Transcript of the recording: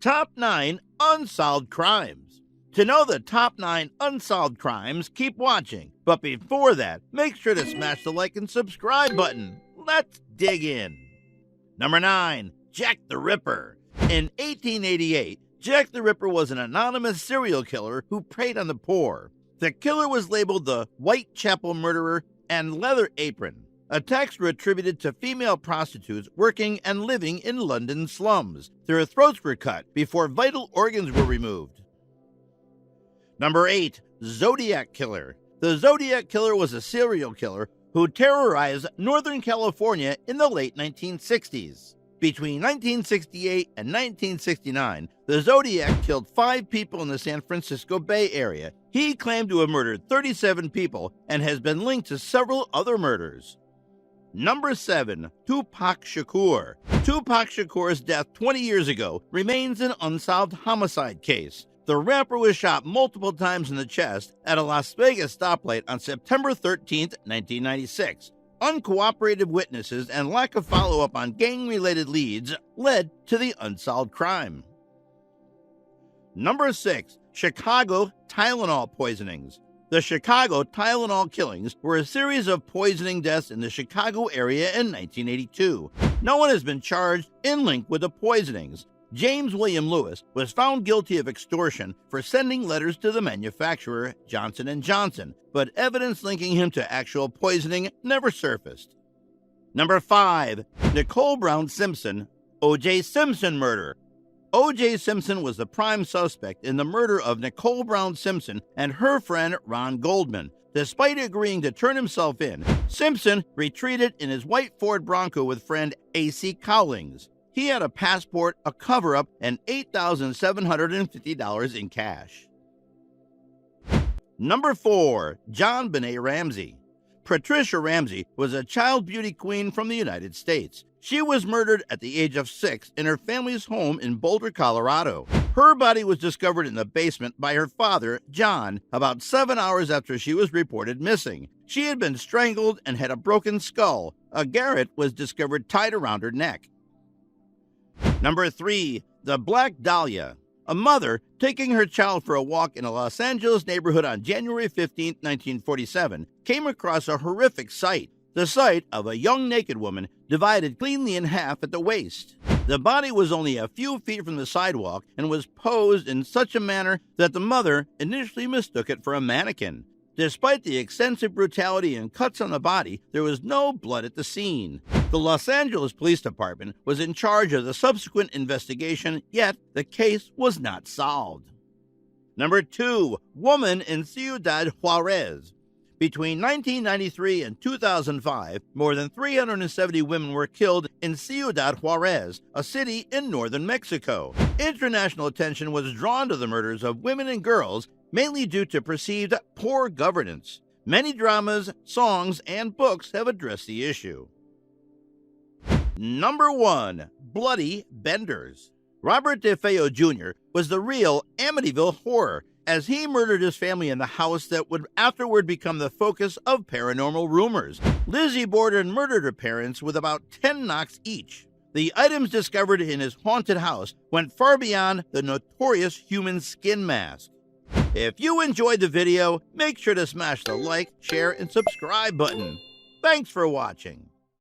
Top 9 Unsolved Crimes. To know the top 9 unsolved crimes, keep watching. But before that, make sure to smash the like and subscribe button. Let's dig in. Number 9. Jack the Ripper. In 1888, Jack the Ripper was an anonymous serial killer who preyed on the poor. The killer was labeled the Whitechapel Murderer and Leather Apron. Attacks were attributed to female prostitutes working and living in London slums. Their throats were cut before vital organs were removed. Number 8. Zodiac Killer. The Zodiac Killer was a serial killer who terrorized Northern California in the late 1960s. Between 1968 and 1969, the Zodiac killed 5 people in the San Francisco Bay Area. He claimed to have murdered 37 people and has been linked to several other murders. Number 7. Tupac Shakur. Tupac Shakur's death 20 years ago remains an unsolved homicide case. The rapper was shot multiple times in the chest at a Las Vegas stoplight on September 13, 1996. Uncooperative witnesses and lack of follow-up on gang-related leads led to the unsolved crime. Number 6. Chicago Tylenol poisonings. The Chicago Tylenol killings were a series of poisoning deaths in the Chicago area in 1982. No one has been charged in link with the poisonings. James William Lewis was found guilty of extortion for sending letters to the manufacturer, Johnson & Johnson, but evidence linking him to actual poisoning never surfaced. Number 5. Nicole Brown Simpson, O.J. Simpson murder. O.J. Simpson was the prime suspect in the murder of Nicole Brown Simpson and her friend Ron Goldman. Despite agreeing to turn himself in, Simpson retreated in his white Ford Bronco with friend A.C. Cowlings. He had a passport, a cover-up, and $8,750 in cash. Number 4. John Benet Ramsey. Patricia Ramsey was a child beauty queen from the United States. She was murdered at the age of 6 in her family's home in Boulder, Colorado. Her body was discovered in the basement by her father, John, about 7 hours after she was reported missing. She had been strangled and had a broken skull. A garrote was discovered tied around her neck. Number 3. The Black Dahlia. A mother taking her child for a walk in a Los Angeles neighborhood on January 15, 1947, came across a horrific sight. The sight of a young naked woman divided cleanly in half at the waist. The body was only a few feet from the sidewalk and was posed in such a manner that the mother initially mistook it for a mannequin. Despite the extensive brutality and cuts on the body, there was no blood at the scene. The Los Angeles Police Department was in charge of the subsequent investigation, yet the case was not solved. Number 2. Woman in Ciudad Juarez. Between 1993 and 2005, more than 370 women were killed in Ciudad Juarez, a city in northern Mexico. International attention was drawn to the murders of women and girls, mainly due to perceived poor governance. Many dramas, songs, and books have addressed the issue. Number 1. Bloody Benders. Robert DeFeo Jr. was the real Amityville Horror, as he murdered his family in the house that would afterward become the focus of paranormal rumors. Lizzie Borden murdered her parents with about 10 knocks each. The items discovered in his haunted house went far beyond the notorious human skin mask. If you enjoyed the video, make sure to smash the like, share, and subscribe button. Thanks for watching.